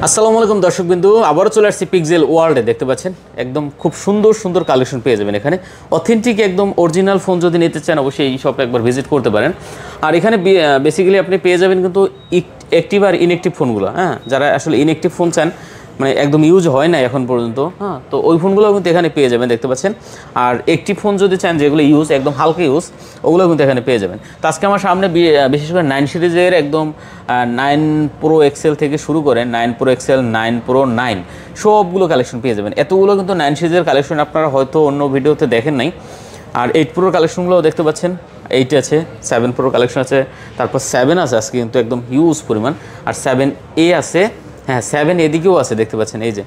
আসসালামু আলাইকুম দর্শকবিন্দু, আবারও চলে আসছি পিক্সেল ওয়ার্ল্ডে। দেখতে পাচ্ছেন একদম খুব সুন্দর সুন্দর কালেকশন পেয়ে যাবেন এখানে। অথেন্টিক একদম অরিজিনাল ফোন যদি নিতে চান অবশ্যই এই শপে একবার ভিজিট করতে পারেন। আর এখানে বেসিক্যালি আপনি পেয়ে যাবেন কিন্তু অ্যাক্টিভ আর ইনঅ্যাক্টিভ ফোনগুলো। যারা আসলে ইনঅ্যাক্টিভ ফোন চান, মানে একদম ইউজ হয় না এখন পর্যন্ত, তো ওই ফোনগুলো কিন্তু এখানে পেয়ে যাবেন, দেখতে পাচ্ছেন। আর অ্যাক্টিভ ফোন যদি চান যেগুলো ইউজ একদম হালকা ইউজ, ওগুলো কিন্তু এখানে পেয়ে যাবেন। তো আজকে আমার সামনে বিশেষ করে 9 সিরিজের একদম 9 প্রো এক্সেল থেকে শুরু করে 9 প্রো এক্সেল, 9 প্রো 9 সবগুলো কালেকশন পেয়ে যাবেন। এতগুলো কিন্তু 9 সিরিজের কালেকশন আপনারা হয়তো অন্য ভিডিওতে দেখেন নাই। আর 8 প্রোর কালেকশনগুলোও দেখতে পাচ্ছেন, 8 আছে, 7 প্রোর কালেকশন আছে, তারপর 7 আছে আজকে কিন্তু একদম হিউজ পরিমাণ। আর 7A আছে, 7 এদিকেও আছে, দেখতে পাচ্ছেন এই যে।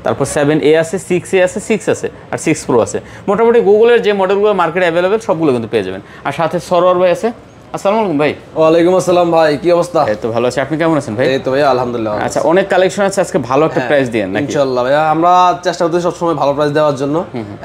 তারপর 7A আছে, 6A আছে, 6 আছে, আর 6 প্রো আছে। মোটামুটি গুগলের যে মডেলগুলো মার্কেটে অ্যাভেলেবেল সবগুলো কিন্তু পেয়ে যাবেন। আর সাথে সরোয়ার ভাই আছে। আসসালামু আলাইকুম ভাই। ওয়ালাইকুম আসসালাম ভাই, কি অবস্থা? এই তো ভালো আছি, আপনি কেমন আছেন ভাই? এই তো ভাই আলহামদুলিল্লাহ। আচ্ছা, অনেক কালেকশন আছে আজকে, ভালো একটা প্রাইস দিয়েন নাকি? ইনশাআল্লাহ ভাইয়া, আমরা চেষ্টা করতেছি সবসময় ভালো প্রাইস দেওয়ার জন্য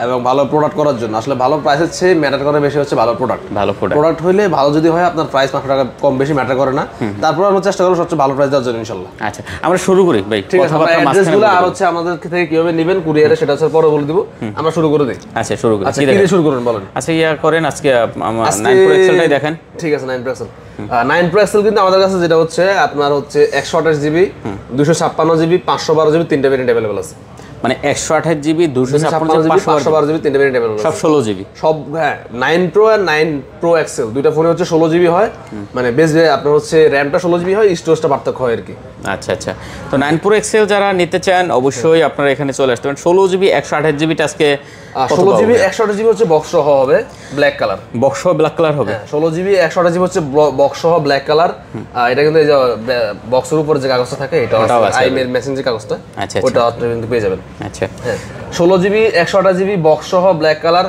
এবং ভালো প্রোডাক্ট করার জন্য। আসলে ভালো প্রাইসের চেয়ে ম্যাটার করে বেশি হচ্ছে ভালো প্রোডাক্ট। ভালো প্রোডাক্ট হইলে ভালো যদি হয়, আপনার প্রাইস 500 টাকা কম বেশি ম্যাটার করে না। তারপর আমরা চেষ্টা করব সবচেয়ে ভালো প্রাইস দেওয়ার জন্য ইনশাআল্লাহ। আচ্ছা, আমরা শুরু করি ভাই। ঠিক আছে, অ্যাড্রেসগুলো আর হচ্ছে আমাদের থেকে কিভাবে নেবেন কুরিয়ারে, সেটা হচ্ছে পরে বলে দিব। আমরা শুরু করে দেই। আচ্ছা, শুরু করি। আচ্ছা, কি দিয়ে শুরু করুন বলেন? আচ্ছা, ইয়া করেন আজকে 9 প্রো এক্সেলটাই দেখেন। ঠিক আছে, 9 প্রো এক্সেল। 9 প্রো এক্সেল কিন্তু আমাদের কাছে যেটা হচ্ছে আপনার হচ্ছে 128 জিবি, 256 জিবি, 512 জিবি, তিনটা ভেরিয়েন্ট अवेलेबल আছে। মানে 128 জিবি, 256 জিবি, 512 জিবি, তিনটা ভেরিয়েন্ট अवेलेबल আছে। সব 16 জিবি সব। 9 প্রো আর 9 প্রো এক্সেল দুইটা ফোনে হচ্ছে 16 জিবি হয়। মানে বেস আপনার হচ্ছে র‍্যামটা 16 জিবি হয়, স্টোরেজটা পার্থক্য হয় আর কি। আচ্ছা আচ্ছা, তো 9 প্রো এক্সেল যারা নিতে চান অবশ্যই আপনারা এখানে চলে আসতে পারেন। 16 জিবি 128 জিবিটা আজকে 16 জিবি 128 জিবি হচ্ছে বক্স সহ হবে, ব্ল্যাক কালার। বক্স সহ ব্ল্যাক কালার হবে। 16 জিবি 128 জিবি হচ্ছে বক্স সহ ব্ল্যাক কালার। এটা কিন্তু এই যে বক্সের উপরে যে কাগজটা থাকে, এটা আইমের মেসেঞ্জ যে কাগজটা, ওটা আপনি কিন্তু পেয়ে যাবেন। আচ্ছা, 16 জিবি 128 জিবি বক্স সহ ব্ল্যাক কালার।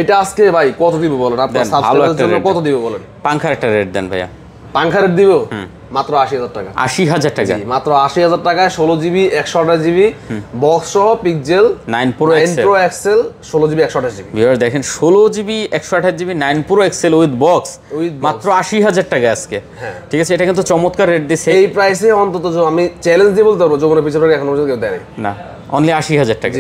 এটা আজকে ভাই কত দিব বলেন? আপনার সাবস্ক্রাইবারের জন্য কত দিব বলেন? পাংখার একটা রেট দেন ভাইয়া। পাংখার রেট দিব মাত্র 80,000 টাকা। 80,000 টাকা? মাত্র 80,000 টাকায় 16 জিবি 128 জিবি বক্স সহ Pixel 9 Pro XL 16 GB 128 GB. Viewer দেখেন, 16 GB 128 GB 9 Pro XL with box মাত্র 80,000 টাকা আজকে। ঠিক আছে, এটা কিন্তু চমৎকার রেট দিছে। এই প্রাইসে অন্তত আমি চ্যালেঞ্জ দিয়ে বলতে পারবো যৌবনের পিছনে এখন পর্যন্ত কেউ দেয় না, অনলি 80,000 টাকা।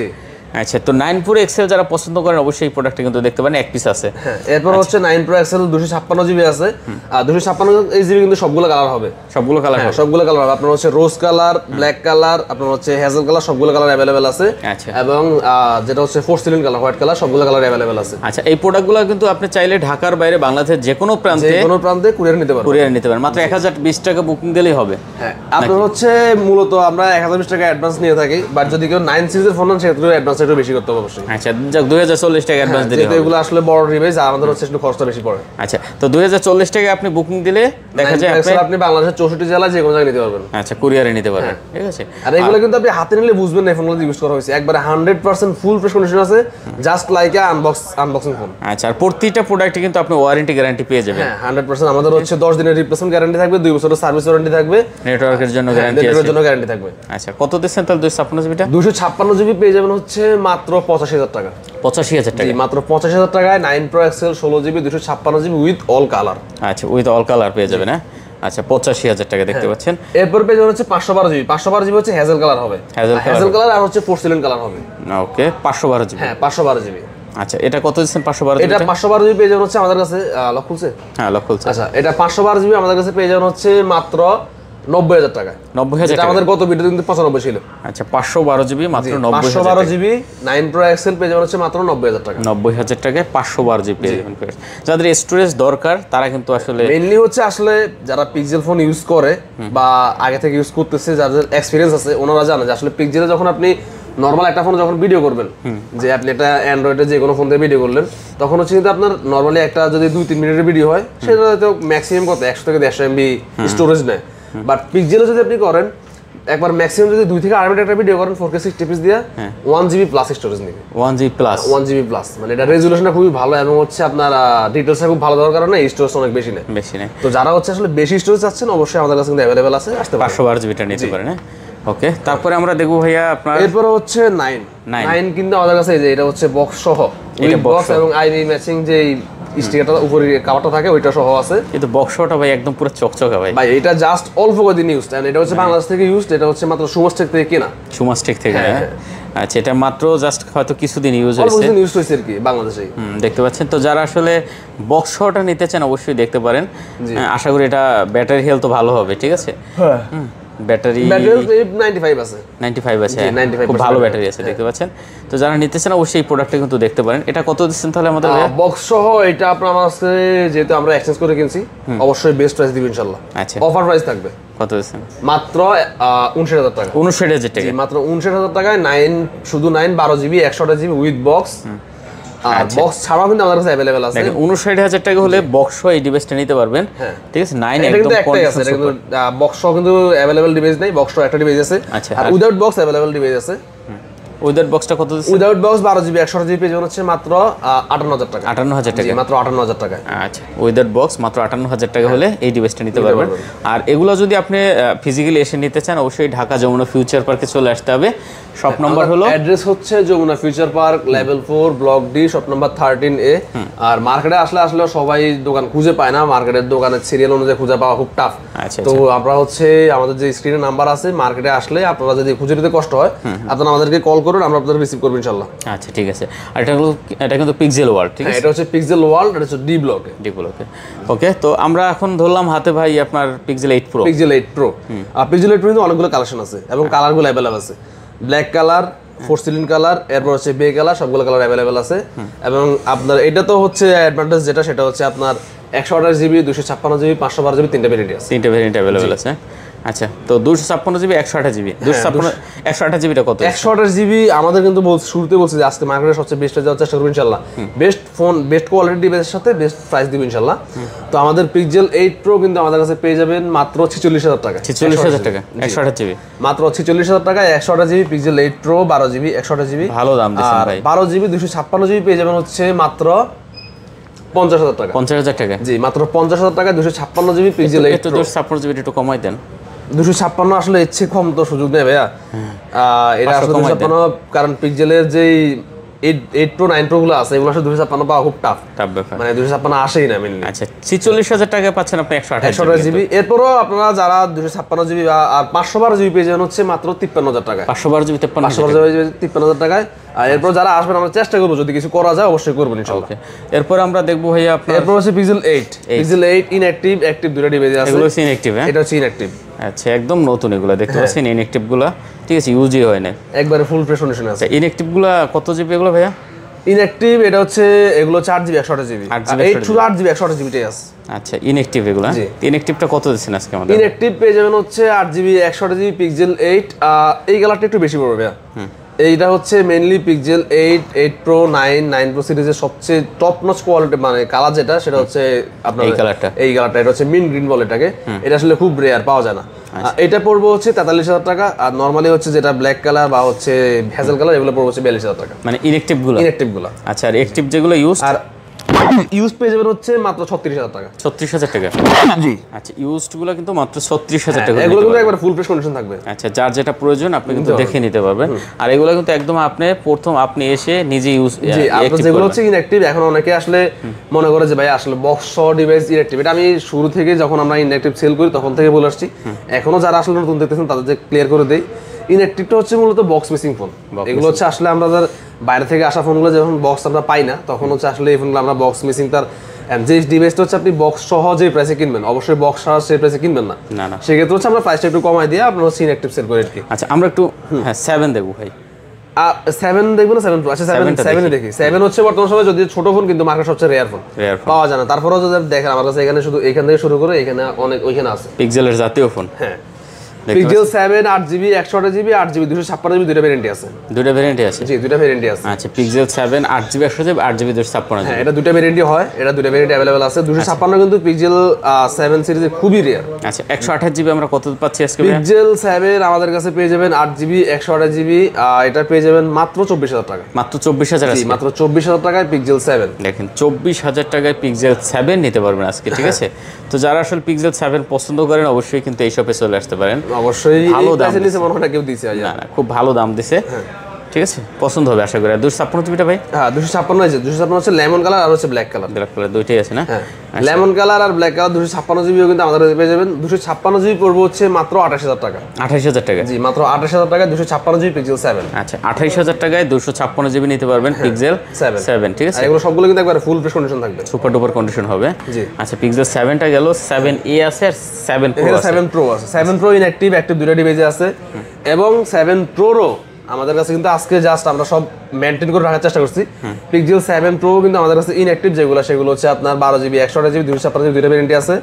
আচ্ছা, তো 9 প্রো এক্সেল যারা পছন্দ করেন অবশ্যই এই প্রোডাক্টটা কিন্তু দেখতে পারেন, এক পিস আছে। এরপর হচ্ছে 9 প্রো এক্সেল 256 জিবি আছে। আর 256 জিবি কিন্তু সবগুলো কালার হবে। সবগুলো কালার হবে। আপনার হচ্ছে রোজ কালার, ব্ল্যাক কালার, আপনার হচ্ছে হেজেল কালার, সবগুলো কালার अवेलेबल আছে। আচ্ছা, এবং যেটা হচ্ছে ফোরসিলিন কালার, হোয়াইট কালার, সবগুলো কালার अवेलेबल আছে। আচ্ছা, এই প্রোডাক্টগুলো কিন্তু আপনি চাইলে ঢাকার বাইরে বাংলাদেশের যে কোনো প্রান্তে কুরিয়ার নিতে পারেন। মাত্র 1020 টাকা বুকিং দিলেই হবে। আপনার হচ্ছে মূলত আমরা 1020 টাকা অ্যাডভান্স নিয়ে থাকি, বাট যদি কেউ 9 সিরিজের ফোন নেন সেক্ষেত্রে অ্যাডভান্স একটু বেশি করতে হবে অবশ্যই। আচ্ছা, 2040 টাকা অ্যাডভান্স দিলে হবে। এগুলো আসলে বড় রিভাইজ, আর আমাদের হচ্ছে একটু খরচটা বেশি পড়ে। আচ্ছা, তো 2040 টাকা আপনি বুকিং দিলে দেখা যায় আপনি বাংলাদেশের 64 জেলায় যে কোনো জায়গায় নিতে পারবেন। আচ্ছা, কুরিয়ারে নিতে পারবেন। ঠিক আছে, আর এগুলো কিন্তু আপনি হাতে নিলে বুঝবেন না এই ফোনগুলো ইউজ করা হয়েছে। একবারে 100% ফুল ফ্রেশ কন্ডিশন আছে, জাস্ট লাইক আনবক্সিং ফোন। আচ্ছা, আর প্রতিটা প্রোডাক্টে কিন্তু আপনি ওয়ারেন্টি গ্যারান্টি পেয়ে যাবেন। 100% আমাদের হচ্ছে 10 দিনের রিপ্লেসমেন্ট গ্যারান্টি থাকবে, 2 বছরের সার্ভিস ওয়ারেন্টি থাকবে, নেটওয়ার্কের জন্য গ্যারান্টি থাকবে। আচ্ছা, কত দিচ্ছেন তাহলে 256 জিবিটা? 256 জিবি পেয়ে যাবেন হচ্ছে মাত্র 85,000 টাকা। 85,000 টাকা? মাত্র 85,000 টাকায় 9 Pro XL 16 GB 256 GB with all colour. আচ্ছা, উইথ অল কালার পেয়ে যাবেন। আচ্ছা, 85,000 টাকা দেখতে পাচ্ছেন। এরপর পেয়ে যাবেন হচ্ছে 512 জিবি। 512 জিবি হচ্ছে হেজেল কালার হবে, হেজেল কালার আর হচ্ছে পোর্সিলেন কালার হবে। ওকে, 512 জিবি। 512 জিবি। আচ্ছা, এটা কত দিচ্ছেন? 512 জিবি। এটা 512 জিবি পেয়ে যাবেন হচ্ছে আমাদের কাছে লক খুলছে। লক খুলছে। আচ্ছা, এটা 512 জিবি আমাদের কাছে পেয়ে যাবেন হচ্ছে মাত্র 90,000 টাকা। 90,000 টাকা আমাদের গত ভিডিওতে কিন্তু 95 ছিল। আচ্ছা, 512 জিবি মাত্র 90,000 টাকা। 512 জিবি 9 প্রো এক্সেল পেয়ে যাবেন হচ্ছে মাত্র 90,000 টাকা। 90,000 টাকায় 512 জিবি পেয়ে যাবেন। যাদের স্টোরেজ দরকার তারা কিন্তু আসলে মেইনলি হচ্ছে আসলে যারা পিক্সেল ফোন ইউজ করে বা আগে থেকে ইউজ করতেছে, যাদের এক্সপেরিয়েন্স আছে, ওনারা জানে যে আসলে পিক্সেলে যখন আপনি নর্মাল একটা ফোন যখন ভিডিও করবেন, যে আপনি একটা অ্যান্ড্রয়েডে যে কোনো ফোন দিয়ে ভিডিও করলেন, তখন হচ্ছে কিন্তু আপনার নর্মালি একটা যদি 2-3 মিনিটের ভিডিও হয়, সেটা হয়তো ম্যাক্সিমাম কত 100 থেকে 150 MB স্টোরেজ নেয়। বাট পিক্সেলে যদি আপনি করেন একবার ম্যাক্সিমাম যদি 2 থেকে 8 মিনিট একটা ভিডিও করেন 4K 60 পিস দিয়ে 1 জিবি প্লাস স্টোরেজ নেবে। 1 জিবি প্লাস? 1 জিবি প্লাস, মানে এটা রেজোলিউশনটা খুবই ভালো এবং হচ্ছে আপনার ডিটেইলসটা খুব ভালো দেওয়ার কারণে স্টোরেজ অনেক বেশি নেয়। তো যারা হচ্ছে আসলে বেশি স্টোরেজ চাচ্ছেন অবশ্যই আমাদের কাছে কিন্তু अवेलेबल আছে, আসতে পারেন। 512 জিবিটা নিতে পারেন। ওকে, তারপরে আমরা দেখব ভাইয়া আপনার এরপর হচ্ছে 9 কিন্তু আমাদের কাছে এই যে এটা হচ্ছে বক্স সহ, এটা বক্স এবং আইবি ম্যাচিং যে স্টিকারটা উপরে কাভারটা থাকে ওইটা সহ আছে। কিন্তু বক্সটা ভাই একদম পুরো চকচকে ভাই। ভাই এটা জাস্ট অল্প কদিন ইউজ, এন্ড এটা হচ্ছে বাংলাদেশ থেকে ইউজ, এটা হচ্ছে মাত্র সুমাস্টেক থেকে কেনা। সুমাস্টেক থেকে, হ্যাঁ। আচ্ছা, এটা মাত্র জাস্ট হয়তো কিছুদিন ইউজ অল্প হয়েছে, দিন ইউজ হয়েছে আর কি বাংলাদেশে। দেখতে পাচ্ছেন। তো যারা আসলে বক্সটা নিতে চান অবশ্যই দেখতে পারেন। আশা করি এটা ব্যাটারি হেলথ ভালো হবে, ঠিক আছে? হ্যাঁ, ব্যাটারি 95 আছে, 95 আছে, জি, 95% খুব ভালো ব্যাটারি আছে, দেখতে পাচ্ছেন। তো যারা নিতে চান অবশ্যই এই প্রোডাক্টটা কিন্তু দেখতে পারেন। এটা কত দিচ্ছেন তাহলে আমাদের? বক্স সহ এটা আপনার আমার কাছে যেহেতু আমরা এক্সচেঞ্জ করে কিনছি, অবশ্যই বেস্ট প্রাইস দিব ইনশাআল্লাহ। আচ্ছা, অফার প্রাইস থাকবে। কত দিচ্ছেন? মাত্র 59,000 টাকা। 59,000 টাকা, মাত্র 59,000 টাকায় 12 জিবি 128 জিবি উইথ বক্স। আর বক্স ছাড়াও কিন্তু আমাদের কাছে अवेलेबल আছে। দেখেন 59,000 টাকা হলে বক্স সহ এই ডিভাইসটা নিতে পারবেন, ঠিক আছে? 9 এটা একদম কিন্তু একটাই আছে, এটা কিন্তু বক্স সহ কিন্তু अवेलेबल ডিভাইস নাই, বক্স সহ একটা ডিভাইস আছে। আচ্ছা, আর উইদাউট বক্স अवेलेबल ডিভাইস আছে। উইদাউট বক্সটা কত দিচ্ছেন? উইদাউট বক্স 12 জিবি 128 জিবি পেয়ে যাবেন হচ্ছে মাত্র 58,000 টাকা। 58,000 টাকা, মাত্র 58,000 টাকায়। আচ্ছা, উইদাউট বক্স মাত্র 58,000 টাকা হলে এই ডিভাইসটা নিতে পারবেন। আর এগুলো যদি আপনি ফিজিক্যালি এসে নিতে চান অবশ্যই ঢাকা যমুনা ফিউচার পার্কে চলে আসতে হবে। শপ নাম্বার হলো, অ্যাড্রেস হচ্ছে Jamuna future park level 4 block D, shop number 13A। আর মার্কেটে আসলে সবাই দোকান খুঁজে পায় না, মার্কেটের দোকানের সিরিয়াল অনুযায়ী খুঁজে পাওয়া খুব টাফ। তো আমরা হচ্ছে আমাদের যে স্ক্রিনে নাম্বার আছে, মার্কেটে আসলে আপনারা যদি খুঁজে নিতে কষ্ট হয় আপনারা আমাদেরকে কল করুন, আমরা আপনাদের রিসিভ করব ইনশাআল্লাহ। আচ্ছা, ঠিক আছে। আর এটা কিন্তু পিক্সেল ওয়ার্ল্ড, ঠিক আছে? এটা হচ্ছে পিক্সেল ওয়ার্ল্ড, এটা হচ্ছে ডি ব্লকে। ওকে, তো আমরা এখন ধরলাম হাতে ভাই আপনার pixel 8 pro. Pixel 8 pro, pixel 8 pro কিন্তু অনেকগুলো কালেকশন আছে এবং কালারগুলো अवेलेबल আছে। ব্ল্যাক কালার, ফোরসিলিন কালার, এরপর হচ্ছে বে কালার, সবগুলো কালার अवेलेबल আছে। এবং আপনার এটা তো হচ্ছে অ্যাডভান্টেজ যেটা, সেটা হচ্ছে আপনার 128 জিবি 256 জিবি 512 জিবি তিনটা ভেরিয়েন্ট আছে। তিনটা ভেরিয়েন্ট अवेलेबल আছে। আচ্ছা, তো 256 জিবি 128 জিবি 128 জিবিটা কত? 128 জিবি আমাদের কিন্তু শুরুতে বলছি যে আজকে মার্কেটে সবচেয়ে বেস্টে যাওয়ার চেষ্টা করব ইনশাআল্লাহ। বেস্ট ফোন, বেস্ট কোয়ালিটি ডিভাইসের সাথে বেস্ট প্রাইস দিব ইনশাআল্লাহ। তো আমাদের পিক্সেল 8 প্রো কিন্তু আমাদের কাছে পেয়ে যাবেন মাত্র 46,000 টাকা। 46,000 টাকা 128 জিবি, মাত্র 46,000 টাকায় 128 GB pixel 8 pro 12 GB 128 GB. ভালো দাম দিছেন ভাই। 12 জিবি 256 জিবি পেয়ে যাবেন হচ্ছে মাত্র 50,000 টাকা। 50,000 টাকা, জি, মাত্র 50,000 টাকা 256 জিবি পিক্সেল 8 প্রো। 256 জিবি একটু কমাই দেন। 256 আসলে ইচ্ছে কম তো সুযোগ নেই ভাইয়া। এটা আসলে 256, কারণ পিক্সেলের যেই 8 প্রো 9 প্রো গুলো আছে এগুলো আসলে 256 পাওয়া খুব টাফ ব্যাপার, মানে 256 আসেই না মেইনলি। আচ্ছা, 46,000 টাকা পাচ্ছেন আপনি 128 জিবি। এরপরও আপনারা যারা 256 জিবি আর 512 জিবি পেয়ে যাবেন হচ্ছে মাত্র 53,000 টাকা। 512 জিবি 53,000 টাকায়। আর এরপর যারা আসবেন আমরা চেষ্টা করবো যদি কিছু করা যায় অবশ্যই করবো ইনশাআল্লাহ। এরপর আমরা দেখবো ভাইয়া আপনার এরপর হচ্ছে পিক্সেল 8 ইনঅ্যাক্টিভ অ্যাক্টিভ দুটো ডিভাইস আছে। এগুলো হচ্ছে ইনঅ্যাক্টিভ, হ্যাঁ? এটা হচ্ছে ইনঅ্যাক্টিভ। আচ্ছা, একদম নতুন এগুলো দেখতে পাচ্ছেন ইনঅ্যাক্টিভ গুলো, ঠিক আছে? ইউজই হয় না, একবারে ফুল ফ্রেশ কন্ডিশনে আছে। ইনঅ্যাক্টিভ গুলো কত জিবি এগুলো ভাইয়া? ইনঅ্যাক্টিভ এটা হচ্ছে এগুলো 4 জিবি 128 জিবি, 8 শুধু 8 জিবি 128 জিবি টাই আছে। আচ্ছা, ইনঅ্যাক্টিভ এগুলো, ইনঅ্যাক্টিভটা কত দিচ্ছেন আজকে আমাদের? ইনঅ্যাক্টিভ পেয়ে যাবেন হচ্ছে 8 জিবি 128 জিবি পিক্সেল 8। এই কালারটা একটু বেশি পড়বে ভাইয়া। এইটা হচ্ছে মেইনলি পিক্সেল 8 প্রো 9 প্রো সিরিজের সবচেয়ে টপ নচ কোয়ালিটি, মানে কালার যেটা সেটা হচ্ছে আপনার এই কালারটা এটা হচ্ছে মিন গ্রিন বলে এটাকে। এটা আসলে খুব রেয়ার, পাওয়া যায় না। এটা পড়বে হচ্ছে 43,000 টাকা। আর নরমালি হচ্ছে যেটা ব্ল্যাক কালার বা হচ্ছে হ্যাজেল কালার এগুলো পড়বে হচ্ছে 42,000 টাকা, মানে ইনঅ্যাক্টিভ গুলো। আচ্ছা, আর অ্যাক্টিভ যেগুলো আর ইউজ পেয়ে যাবেন হচ্ছে মাত্র 36,000 টাকা। 36,000 টাকা, জি। আচ্ছা, ইউজড গুলো কিন্তু মাত্র 36,000 টাকা। এগুলো কিন্তু একবার ফুল ফ্রেশ কন্ডিশন থাকবে। আচ্ছা, যার যেটা প্রয়োজন আপনি কিন্তু দেখে নিতে পারবেন। আর এগুলো কিন্তু একদম আপনি এসে নিজে ইউজ, জি। আপনার যেগুলো হচ্ছে ইনঅ্যাক্টিভ, এখন অনেকে আসলে মনে করে যে ভাই আসলে বক্স সহ ডিভাইস ইনঅ্যাক্টিভ। এটা আমি শুরু থেকে যখন আমরা ইনঅ্যাক্টিভ সেল করি তখন থেকে বলে আসছি, এখনো যারা আসলে নতুন দেখতেছেন তাদের যে ক্লিয়ার করে দেই। ইনঅ্যাক্টিভটা হচ্ছে মূলত বক্স মিসিং ফোন। এগুলো হচ্ছে আসলে আমরা বাইরে থেকে আসা ফোনগুলো যখন বক্স আমরা পাই না তখন হচ্ছে আসলে এই ফোনগুলো আমরা বক্স মিসিং, তার যে ডিভাইসটা হচ্ছে আপনি বক্স সহ যে প্রাইসে কিনবেন অবশ্যই বক্স সহ সেই প্রাইসে কিনবেন না, সেক্ষেত্রে হচ্ছে আমরা প্রাইসটা একটু কমাই দিয়ে আপনার হচ্ছে ইনঅ্যাক্টিভ সেল করে আর কি। আচ্ছা, আমরা একটু 7 দেখবো ভাই। 7 দেখবো না 7 প্রো? আচ্ছা, 7 দেখি। 7 হচ্ছে বর্তমান সময়ে যদি ছোট ফোন কিন্তু মার্কেট সবচেয়ে রেয়ার ফোন, পাওয়া যায় না। তারপরেও যদি দেখেন আমার কাছে এখানে শুধু এখান থেকে শুরু করে এখানে অনেক ওইখানে আছে পিক্সেলের জাতীয় ফোন। হ্যাঁ, pixel 7 8 GB 128 GB 8 GB 256 GB দুটো ভেরিয়েন্টই আছে। দুটো ভেরিয়েন্টই আছে, জি, দুটো ভেরিয়েন্টই আছে। আচ্ছা, pixel 7 8 GB 128 GB 8 GB 256 GB, এটা দুটো ভেরিয়েন্টই হয়। এটা দুটো ভেরিয়েন্ট अवेलेबल আছে। 256 কিন্তু পিক্সেল 7 সিরিজে খুবই রেয়ার। আচ্ছা, 128 জিবি আমরা কত পাচ্ছি আজকে? পিক্সেল 7 আমাদের কাছে পেয়ে যাবেন 8 জিবি 128 জিবি, এটা পেয়ে যাবেন মাত্র 24,000 টাকা। মাত্র 24,000 আছে, মাত্র 24,000 টাকায় পিক্সেল 7। দেখেন 24,000 টাকায় পিক্সেল 7 নিতে পারবেন আজকে, ঠিক আছে? তো যারা আসলে পিক্সেল 7 পছন্দ করেন অবশ্যই কিন্তু এই শপে চলে আসতে পারেন। অবশ্যই ভালো দাম দিছে, মনে হয় কেউ দিছে। না, খুব ভালো দাম দিছে। ঠিক আছে, পছন্দ হবে আশা করি। আর 256 জিবিটা ভাই? হ্যাঁ 256 আছে, 256 হচ্ছে লেমন কালার আর হচ্ছে ব্ল্যাক কালার। ব্ল্যাক কালার দুইটাই আছে না? হ্যাঁ লেমন কালার আর ব্ল্যাক কালার 256 জিবিও কিন্তু আমাদের পেয়ে যাবেন। 256 জিবি পড়বে হচ্ছে মাত্র 28000 টাকা। 28000 টাকা? জি মাত্র 28000 টাকায় 256 জিবি পিক্সেল 7। আচ্ছা 28000 টাকায় 256 জিবি নিতে পারবেন পিক্সেল 7, ঠিক আছে? এগুলো সবগুলো কিন্তু একবারে ফুল ফ্রেশ কন্ডিশন থাকবে, সুপার ডুপার কন্ডিশন হবে। জি আচ্ছা পিক্সেল 7টা গেল, 7a আছে আর 7 প্রো আছে। 7 প্রো আছে, 7 প্রো ইনঅ্যাক্টিভ অ্যাক্টিভ দুটো ডিভাইসে আছে। এবং 7 প্রোরও আমাদের কাছে কিন্তু আজকে জাস্ট আমরা সব মেনটেন করে রাখার চেষ্টা করছি। পিক্সেল 7 প্রো কিন্তু আমাদের কাছে ইনঅ্যাক্টিভ যেগুলো সেগুলো হচ্ছে আপনার 12 জিবি 128 জিবি 256 জিবি দুইটা ভেরিয়েন্ট আছে,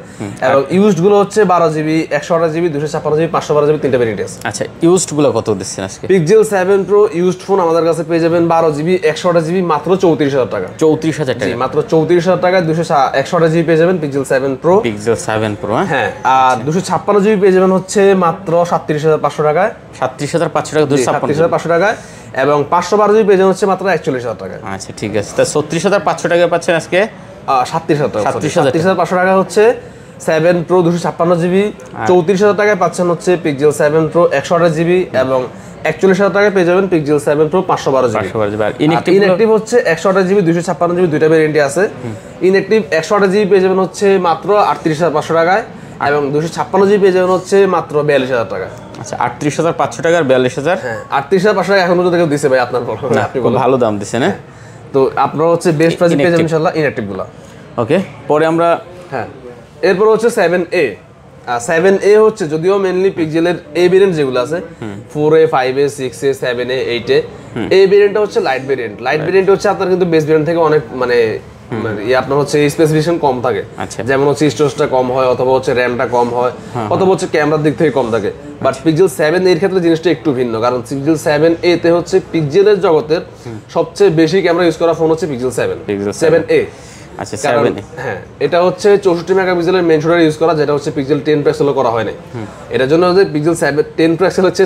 এবং ইউজড গুলো হচ্ছে 12 জিবি 128 জিবি 256 জিবি 512 জিবি তিনটা ভেরিয়েন্ট আছে। আচ্ছা ইউজড গুলো কত দিচ্ছেন আজকে? পিক্সেল 7 প্রো ইউজড ফোন আমাদের কাছে পেয়ে যাবেন 12 জিবি 128 জিবি মাত্র 34000 টাকা। 34000 টাকা? মাত্র 34000 টাকায় 261 জিবি পেয়ে যাবেন পিক্সেল 7 প্রো। পিক্সেল 7 প্রো হ্যাঁ আর 256 জিবি পেয়ে যাবেন হচ্ছে মাত্র 37500 টাকায়। 37500 টাকা 256 টাকায়, এবং 512 জিবি পেয়ে যাবেন হচ্ছে মাত্র 41000 টাকায়। আচ্ছা ঠিক আছে, তা 36500 টাকায় পাচ্ছেন আজকে 37000 টাকা। 37500 টাকা হচ্ছে 7 প্রো 256 জিবি। 34000 টাকায় পাচ্ছেন হচ্ছে পিক্সেল 7 প্রো 128 জিবি, এবং 41000 টাকায় পেয়ে যাবেন পিক্সেল 7 প্রো 512 জিবি। আর ইনঅ্যাক্টিভ হচ্ছে 128 জিবি 256 জিবি দুইটা ভেরিয়েন্টই আছে। ইনঅ্যাক্টিভ 128 জিবি পেয়ে যাবেন হচ্ছে মাত্র 38500 টাকায়, এবং 256 জিবি পেয়ে যাবেন হচ্ছে মাত্র 42000 টাকা। আচ্ছা 38500 টাকা আর 42000? হ্যাঁ 38500 টাকা এখন পর্যন্ত কেউ দিছে ভাই আপনার বলো, আপনি খুব ভালো দাম দিছে না? তো আপনারা হচ্ছে বেস্ট প্রাইসে পেয়ে যাবেন ইনশাআল্লাহ ইনঅ্যাক্টিভ গুলো। ওকে পরে আমরা হ্যাঁ এরপর হচ্ছে 7a। 7a হচ্ছে যদিও মেইনলি পিক্সেলের এ ভেরিয়েন্ট যেগুলো আছে 4a 5a 6a 7a 8a, এই ভেরিয়েন্টটা হচ্ছে লাইট ভেরিয়েন্ট। লাইট ভেরিয়েন্ট হচ্ছে আপনার কিন্তু বেস ভেরিয়েন্ট থেকে অনেক মানে আপনার হচ্ছে স্পেসিফিকেশন কম থাকে। যেমন হচ্ছে স্টোরেজটা কম হয়, অথবা হচ্ছে র্যামটা কম হয়, অথবা হচ্ছে ক্যামেরার দিক থেকে কম থাকে। বাট পিক্সেল 7 এর ক্ষেত্রে জিনিসটা একটু ভিন্ন, কারণ পিক্সেল 7a তে হচ্ছে পিক্সেলের জগতের সবচেয়ে বেশি ক্যামেরা ইউজ করা ফোন হচ্ছে পিক্সেল 7a। আচ্ছা 7a হ্যাঁ এটা হচ্ছে 64 মেগাপিক্সেলের মেইন শুটার ইউজ করা, যেটা হচ্ছে পিক্সেল 10 প্রো এক্সেলও করা হয় না। এটার জন্য যে পিক্সেল 10 প্রো এক্সেল হচ্ছে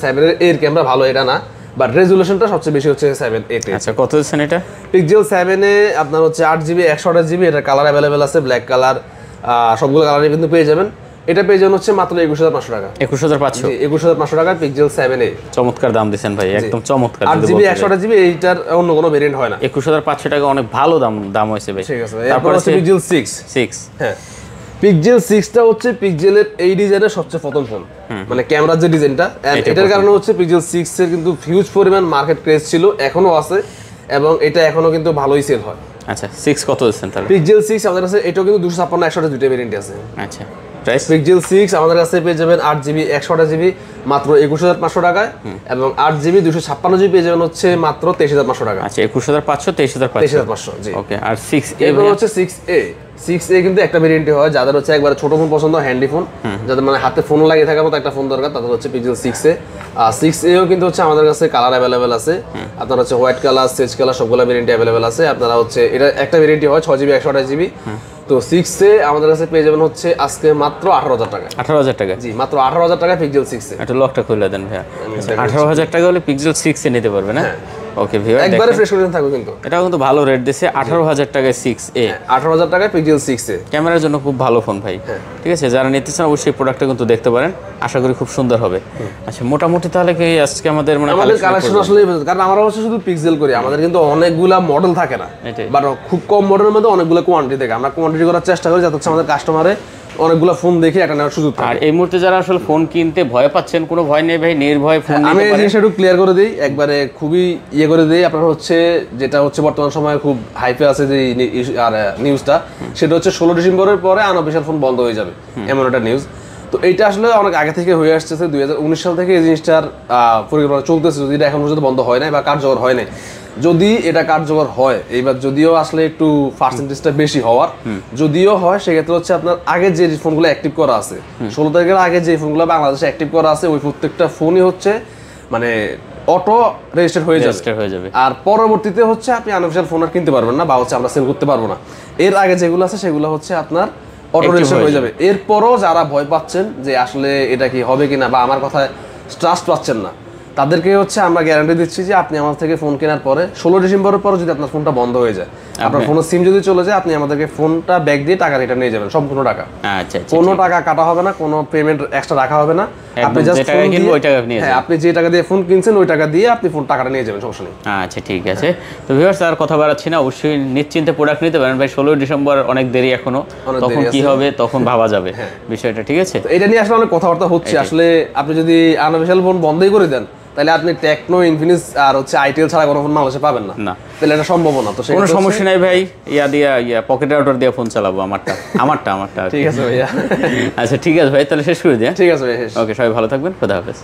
7 এর ক্যামেরা ভালো এটা না, বাট রেজুলেশনটা সবচেয়ে বেশি হচ্ছে 7a তে। আচ্ছা কত দিচ্ছেন এটা? পিক্সেল 7 এ আপনার হচ্ছে 8 জিবি 128 জিবি, এটা কালার অ্যাভেলেবেল আছে, ব্ল্যাক কালার, সবগুলো কালারই কিন্তু পেয়ে যাবেন। এটা পেয়ে যাবেন হচ্ছে মাত্র 21500 টাকা। 21500? 21500 টাকা পিক্সেল 7a। চমৎকার দাম দিবেন ভাই, একদম চমৎকার। 8 জিবি 128 জিবি এইটার অন্য কোনো ভেরিয়েন্ট হয় না। 21500 টাকা অনেক ভালো দাম হইছে ভাই। ঠিক আছে, তারপর হচ্ছে পিক্সেল 6। হ্যাঁ পিক্সেল 6টা হচ্ছে পিক্সেলের এই ডিজাইনের সবচেয়ে প্রথম ফোন, মানে ক্যামেরার যে ডিজাইনটা, এটার কারণে হচ্ছে পিক্সেল 6 এর কিন্তু হিউজ পরিমাণ মার্কেট ক্রেজ ছিল, এখনো আছে, এবং এটা এখনো কিন্তু ভালোই সেল হয়। আচ্ছা 6 কত দিচ্ছেন তাহলে? পিক্সেল 6 আমাদের কাছে এটাও কিন্তু 256 128 দুইটা ভেরিয়েন্ট আছে। আচ্ছা প্রাইস? পিক্সেল 6 আমাদের কাছে পেয়ে যাবেন 8 জিবি 128 জিবি মাত্র 21500 টাকায়, এবং 8 জিবি 256 জিবি পেয়ে যাবেন হচ্ছে মাত্র 23500 টাকা। আচ্ছা 21500 23500 জি। ওকে আর 6a? এরপর হচ্ছে 6a কিন্তু একটা ভেরিয়েন্টই হয় যাদের হচ্ছে একবারে ছোট ফোন পছন্দ, হ্যান্ডি ফোন, যাদের মানে হাতে ফোন লাগিয়ে থাকার মতো একটা ফোন দরকার, তাদের হচ্ছে পিক্সেল 6a। 6aও কিন্তু হচ্ছে আমাদের কাছে কালার অ্যাভেলেবেল আছে, আপনার হচ্ছে হোয়াইট কালার, সেজ কালার সবগুলো ভেরিয়েন্ট অ্যাভেলেবেল আছে। আপনারা হচ্ছে এটা একটা ভেরিয়েন্টই হয় 6 জিবি 128 জিবি। তো 6a আমাদের কাছে পেয়ে যাবেন হচ্ছে আজকে মাত্র 18000 টাকা। 18000 টাকা? জি মাত্র 18000 টাকা পিক্সেল 6a। একটা লকটা খুলে দেন ভাইয়া। 18000 টাকা হলে পিক্সেল 6a নিতে পারবে না? ওকে ভিউয়ার একবারে ফ্রেশ কন্ডিশন থাকবে, কিন্তু এটাও কিন্তু ভালো রেট দিয়েছে 18000 টাকায় 6a। 18000 টাকায় পিক্সেল 6a ক্যামেরার জন্য খুব ভালো ফোন ভাই। ঠিক আছে, যারা নিতে চান অবশ্যই প্রোডাক্টটা কিন্তু দেখতে পারেন, আশা করি খুব সুন্দর হবে। আচ্ছা মোটামুটি তাহলে কি আজকে আমাদের মানে কালেকশন আসলে, কারণ আমরা হচ্ছে শুধু পিক্সেল করি, আমাদের কিন্তু অনেকগুলা মডেল থাকে না, বাট খুব কম মডেলের মধ্যে অনেকগুলো কোয়ান্টিটি থাকে। আমরা কোয়ান্টিটি করার চেষ্টা করি যাতে হচ্ছে আমাদের কাস্টমারে অনেকগুলো ফোন দেখে একটা নেওয়ার সুযোগ থাকে। আর এই মুহূর্তে যারা আসলে ফোন কিনতে ভয় পাচ্ছেন, কোনো ভয় নেই ভাই, নির্ভয় ফোন নিতে আমি এই পারেন। জিনিসটা একটু ক্লিয়ার করে দিই, একবারে খুবই করে দিই। আপনার হচ্ছে যেটা হচ্ছে বর্তমান সময়ে খুব হাইপে আছে যে আর নিউজটা, সেটা হচ্ছে 16 ডিসেম্বরের পরে আনঅফিশিয়াল ফোন বন্ধ হয়ে যাবে, এমন একটা নিউজ। তো এইটা আসলে অনেক আগে থেকে হয়ে আসতেছে, 2019 সাল থেকে এই জিনিসটার পরিকল্পনা চলতেছে, যদি এটা এখন পর্যন্ত বন্ধ হয় নাই বা কার্যকর হয় নাই। যদি এটা কার্যকর হয়, এইবার যদিও আসলে একটু পার্সেন্টেজটা বেশি হওয়ার, যদিও হয় সেক্ষেত্রে হচ্ছে আপনার আগে যে ফোনগুলো অ্যাক্টিভ করা আছে, 16 তারিখের আগে যে ফোনগুলো বাংলাদেশে অ্যাক্টিভ করা আছে, ওই প্রত্যেকটা ফোনই হচ্ছে মানে অটো রেজিস্টার হয়ে যাবে। আর পরবর্তীতে হচ্ছে আপনি আনঅফিশিয়াল ফোন আর কিনতে পারবেন না, বা হচ্ছে আমরা সেল করতে পারবো না। এর আগে যেগুলো আছে সেগুলো হচ্ছে আপনার অটো রেজিস্টার হয়ে যাবে। এরপরও যারা ভয় পাচ্ছেন যে আসলে এটা কি হবে কিনা, বা আমার কথায় ট্রাস্ট পাচ্ছেন না, তাদেরকে হচ্ছে আমরা গ্যারান্টি দিচ্ছি যে আপনি আমার থেকে ফোন কেনার পরে 16 ডিসেম্বরের পরে যদি আপনার ফোনটা বন্ধ হয়ে যায়, আপনার ফোনের সিম যদি চলে যায় আপনি আমাদেরকে ফোনটা ব্যাক দিয়ে টাকা রিটার্ন নিয়ে যাবেন, সম্পূর্ণ টাকা। আচ্ছা, কোনো টাকা কাটা হবে না, কোনো পেমেন্ট এক্সট্রা রাখা হবে না। আপনি জাস্ট ফোন কিনবেন ওই টাকা নিয়ে, হ্যাঁ আপনি যে টাকা দিয়ে ফোন কিনছেন ওই টাকা দিয়ে আপনি ফোন টাকাটা নিয়ে যাবেন, সমস্যা নেই। আচ্ছা ঠিক আছে। তো ভিউয়ার্স আর কথা বাড়াচ্ছি না, অবশ্যই নিশ্চিন্তে প্রোডাক্ট নিতে পারেন ভাই। 16 ডিসেম্বর অনেক দেরি এখনো, তখন কি হবে তখন ভাবা যাবে বিষয়টা, ঠিক আছে? তো এটা নিয়ে আসলে অনেক কথাবার্তা হচ্ছে। আসলে আপনি যদি আনঅফিশিয়াল ফোন বন্ধই করে দেন তাহলে আপনি টেকনো, ইনফিনিক্স আর হচ্ছে আইটেল ছাড়া কোনো ফোন বাংলাদেশে পাবেন না, তাহলে এটা সম্ভব না। তো কোনো সমস্যা নাই ভাই, পকেট রাউটার দিয়ে ফোন চালাবো আমারটা। ঠিক আছে ভাইয়া। আচ্ছা ঠিক আছে ভাই, তাহলে শেষ করে দিই। ঠিক আছে ভাই, ওকে, সবাই ভালো থাকবেন, খোদা হাফেজ।